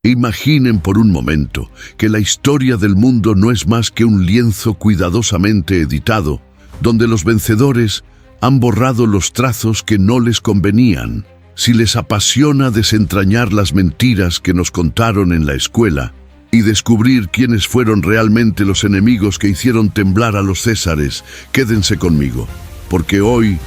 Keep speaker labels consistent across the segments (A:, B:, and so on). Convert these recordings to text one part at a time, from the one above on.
A: Imaginen por un momento que la historia del mundo no es más que un lienzo cuidadosamente editado, donde los vencedores han borrado los trazos que no les convenían. Si les apasiona desentrañar las mentiras que nos contaron en la escuela y descubrir quiénes fueron realmente los enemigos que hicieron temblar a los Césares, quédense conmigo, porque hoy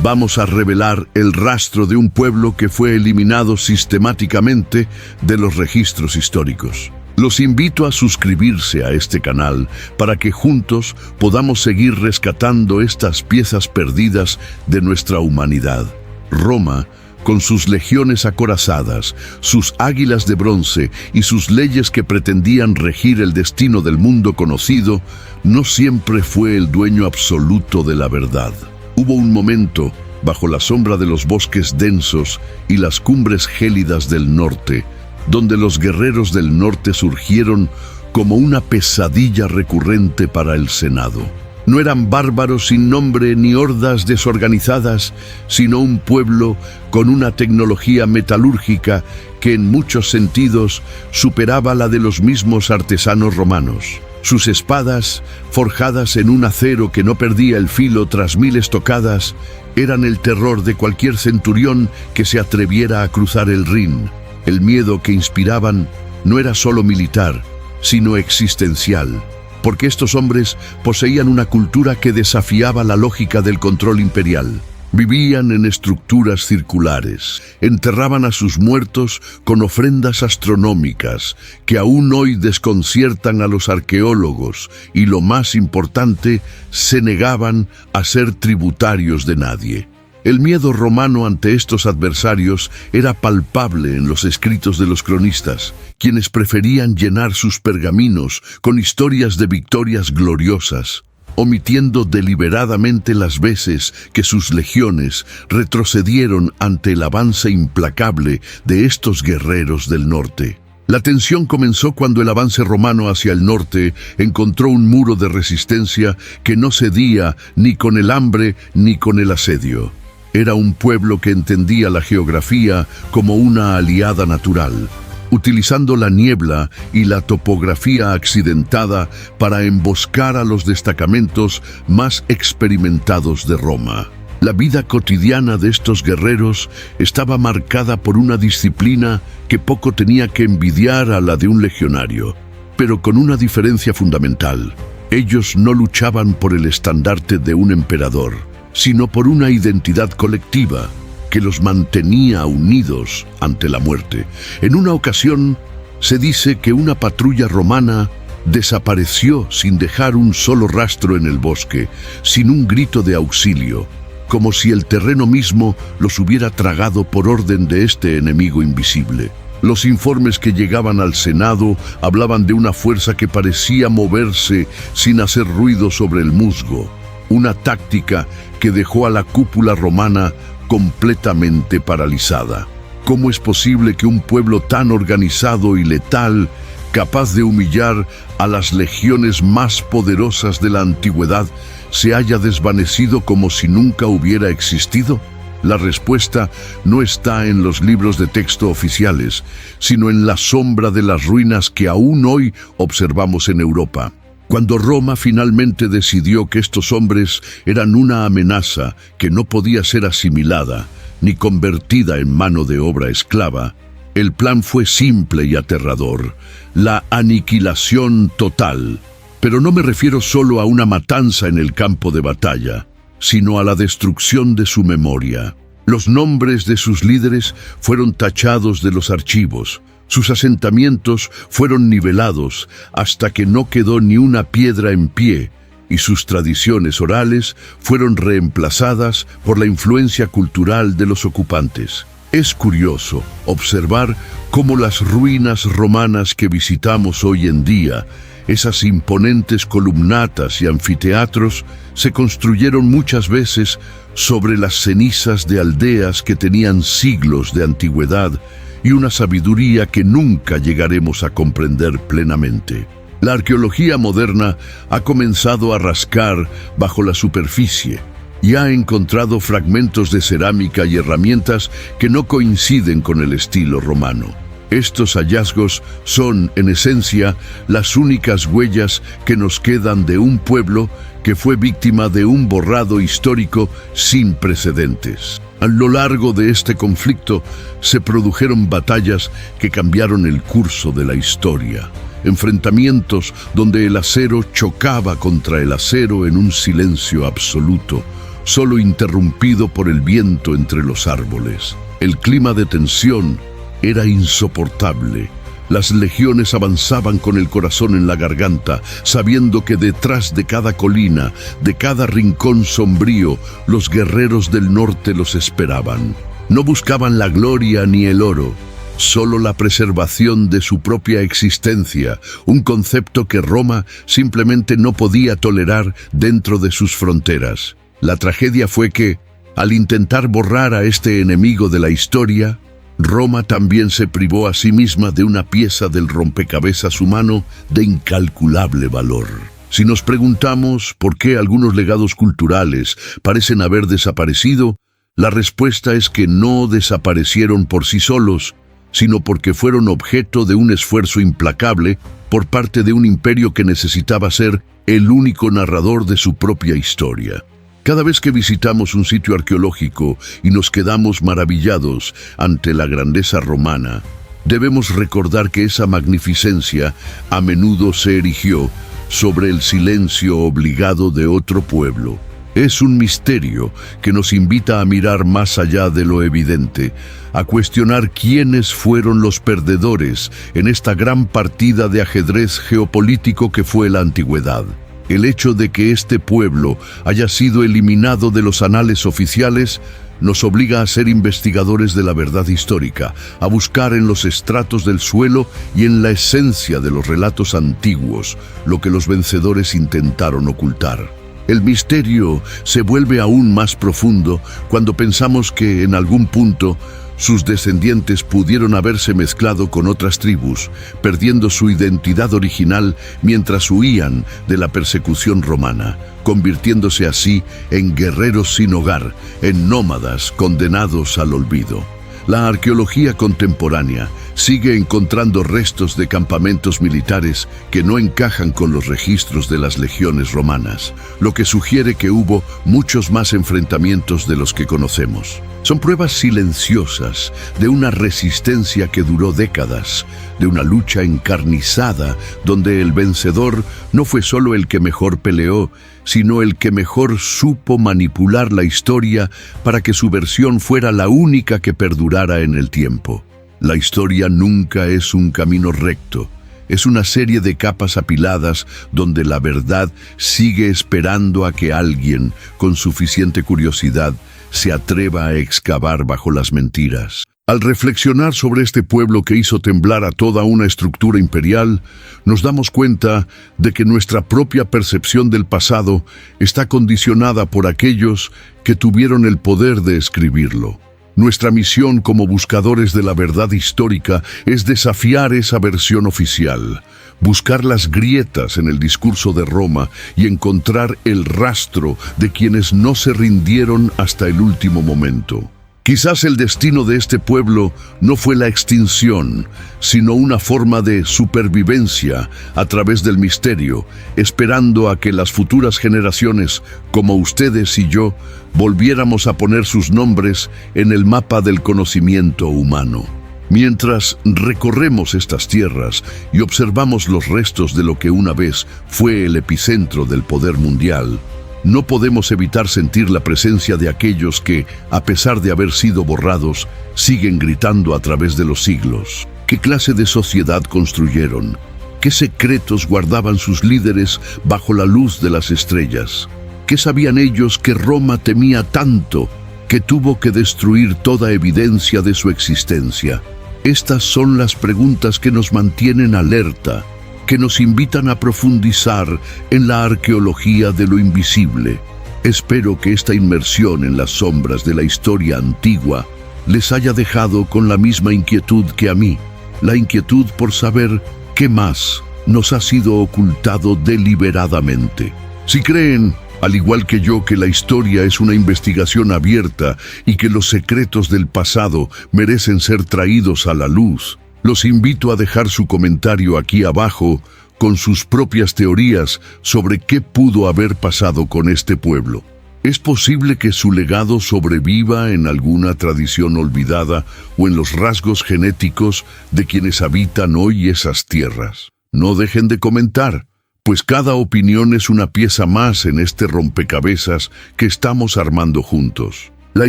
A: vamos a revelar el rastro de un pueblo que fue eliminado sistemáticamente de los registros históricos. Los invito a suscribirse a este canal para que juntos podamos seguir rescatando estas piezas perdidas de nuestra humanidad. Roma, con sus legiones acorazadas, sus águilas de bronce y sus leyes que pretendían regir el destino del mundo conocido, no siempre fue el dueño absoluto de la verdad. Hubo un momento, bajo la sombra de los bosques densos y las cumbres gélidas del norte, donde los guerreros del norte surgieron como una pesadilla recurrente para el Senado. No eran bárbaros sin nombre ni hordas desorganizadas, sino un pueblo con una tecnología metalúrgica que en muchos sentidos superaba la de los mismos artesanos romanos. Sus espadas, forjadas en un acero que no perdía el filo tras 1000 estocadas, eran el terror de cualquier centurión que se atreviera a cruzar el Rin. El miedo que inspiraban no era solo militar, sino existencial, porque estos hombres poseían una cultura que desafiaba la lógica del control imperial. Vivían en estructuras circulares, enterraban a sus muertos con ofrendas astronómicas que aún hoy desconciertan a los arqueólogos y, lo más importante, se negaban a ser tributarios de nadie. El miedo romano ante estos adversarios era palpable en los escritos de los cronistas, quienes preferían llenar sus pergaminos con historias de victorias gloriosas, omitiendo deliberadamente las veces que sus legiones retrocedieron ante el avance implacable de estos guerreros del norte. La tensión comenzó cuando el avance romano hacia el norte encontró un muro de resistencia que no cedía ni con el hambre ni con el asedio. Era un pueblo que entendía la geografía como una aliada natural, utilizando la niebla y la topografía accidentada para emboscar a los destacamentos más experimentados de Roma. La vida cotidiana de estos guerreros estaba marcada por una disciplina que poco tenía que envidiar a la de un legionario, pero con una diferencia fundamental. Ellos no luchaban por el estandarte de un emperador, sino por una identidad colectiva que los mantenía unidos ante la muerte. En una ocasión, se dice que una patrulla romana desapareció sin dejar un solo rastro en el bosque, sin un grito de auxilio, como si el terreno mismo los hubiera tragado por orden de este enemigo invisible. Los informes que llegaban al Senado hablaban de una fuerza que parecía moverse sin hacer ruido sobre el musgo, una táctica que dejó a la cúpula romana completamente paralizada. ¿Cómo es posible que un pueblo tan organizado y letal, capaz de humillar a las legiones más poderosas de la antigüedad, se haya desvanecido como si nunca hubiera existido? La respuesta no está en los libros de texto oficiales, sino en la sombra de las ruinas que aún hoy observamos en Europa. Cuando Roma finalmente decidió que estos hombres eran una amenaza que no podía ser asimilada ni convertida en mano de obra esclava, el plan fue simple y aterrador: la aniquilación total. Pero no me refiero solo a una matanza en el campo de batalla, sino a la destrucción de su memoria. Los nombres de sus líderes fueron tachados de los archivos. Sus asentamientos fueron nivelados hasta que no quedó ni una piedra en pie, y sus tradiciones orales fueron reemplazadas por la influencia cultural de los ocupantes. Es curioso observar cómo las ruinas romanas que visitamos hoy en día, esas imponentes columnatas y anfiteatros, se construyeron muchas veces sobre las cenizas de aldeas que tenían siglos de antigüedad y una sabiduría que nunca llegaremos a comprender plenamente. La arqueología moderna ha comenzado a rascar bajo la superficie y ha encontrado fragmentos de cerámica y herramientas que no coinciden con el estilo romano. Estos hallazgos son, en esencia, las únicas huellas que nos quedan de un pueblo que fue víctima de un borrado histórico sin precedentes. A lo largo de este conflicto se produjeron batallas que cambiaron el curso de la historia. Enfrentamientos donde el acero chocaba contra el acero en un silencio absoluto, solo interrumpido por el viento entre los árboles. El clima de tensión era insoportable. Las legiones avanzaban con el corazón en la garganta, sabiendo que detrás de cada colina, de cada rincón sombrío, los guerreros del norte los esperaban. No buscaban la gloria ni el oro, solo la preservación de su propia existencia, un concepto que Roma simplemente no podía tolerar dentro de sus fronteras. La tragedia fue que, al intentar borrar a este enemigo de la historia, Roma también se privó a sí misma de una pieza del rompecabezas humano de incalculable valor. Si nos preguntamos por qué algunos legados culturales parecen haber desaparecido, la respuesta es que no desaparecieron por sí solos, sino porque fueron objeto de un esfuerzo implacable por parte de un imperio que necesitaba ser el único narrador de su propia historia. Cada vez que visitamos un sitio arqueológico y nos quedamos maravillados ante la grandeza romana, debemos recordar que esa magnificencia a menudo se erigió sobre el silencio obligado de otro pueblo. Es un misterio que nos invita a mirar más allá de lo evidente, a cuestionar quiénes fueron los perdedores en esta gran partida de ajedrez geopolítico que fue la antigüedad. El hecho de que este pueblo haya sido eliminado de los anales oficiales nos obliga a ser investigadores de la verdad histórica, a buscar en los estratos del suelo y en la esencia de los relatos antiguos lo que los vencedores intentaron ocultar. El misterio se vuelve aún más profundo cuando pensamos que en algún punto sus descendientes pudieron haberse mezclado con otras tribus, perdiendo su identidad original mientras huían de la persecución romana, convirtiéndose así en guerreros sin hogar, en nómadas condenados al olvido. La arqueología contemporánea sigue encontrando restos de campamentos militares que no encajan con los registros de las legiones romanas, lo que sugiere que hubo muchos más enfrentamientos de los que conocemos. Son pruebas silenciosas de una resistencia que duró décadas, de una lucha encarnizada donde el vencedor no fue solo el que mejor peleó, sino el que mejor supo manipular la historia para que su versión fuera la única que perdurara en el tiempo. La historia nunca es un camino recto, es una serie de capas apiladas donde la verdad sigue esperando a que alguien, con suficiente curiosidad, se atreva a excavar bajo las mentiras. Al reflexionar sobre este pueblo que hizo temblar a toda una estructura imperial, nos damos cuenta de que nuestra propia percepción del pasado está condicionada por aquellos que tuvieron el poder de escribirlo. Nuestra misión como buscadores de la verdad histórica es desafiar esa versión oficial, buscar las grietas en el discurso de Roma y encontrar el rastro de quienes no se rindieron hasta el último momento. Quizás el destino de este pueblo no fue la extinción, sino una forma de supervivencia a través del misterio, esperando a que las futuras generaciones, como ustedes y yo, volviéramos a poner sus nombres en el mapa del conocimiento humano. Mientras recorremos estas tierras y observamos los restos de lo que una vez fue el epicentro del poder mundial, no podemos evitar sentir la presencia de aquellos que, a pesar de haber sido borrados, siguen gritando a través de los siglos. ¿Qué clase de sociedad construyeron? ¿Qué secretos guardaban sus líderes bajo la luz de las estrellas? ¿Qué sabían ellos que Roma temía tanto que tuvo que destruir toda evidencia de su existencia? Estas son las preguntas que nos mantienen alerta, que nos invitan a profundizar en la arqueología de lo invisible. Espero que esta inmersión en las sombras de la historia antigua les haya dejado con la misma inquietud que a mí, la inquietud por saber qué más nos ha sido ocultado deliberadamente. Si creen, al igual que yo, que la historia es una investigación abierta y que los secretos del pasado merecen ser traídos a la luz, Los invito a dejar su comentario aquí abajo con sus propias teorías sobre qué pudo haber pasado con este pueblo. ¿Es posible que su legado sobreviva en alguna tradición olvidada o en los rasgos genéticos de quienes habitan hoy esas tierras? No dejen de comentar, pues cada opinión es una pieza más en este rompecabezas que estamos armando juntos. La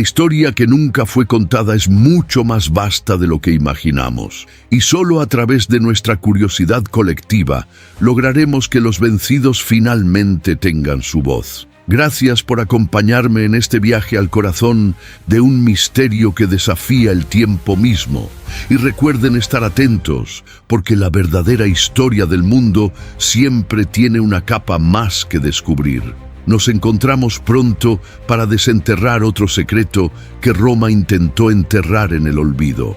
A: historia que nunca fue contada es mucho más vasta de lo que imaginamos, y solo a través de nuestra curiosidad colectiva lograremos que los vencidos finalmente tengan su voz. Gracias por acompañarme en este viaje al corazón de un misterio que desafía el tiempo mismo. Y recuerden estar atentos, porque la verdadera historia del mundo siempre tiene una capa más que descubrir. Nos encontramos pronto para desenterrar otro secreto que Roma intentó enterrar en el olvido.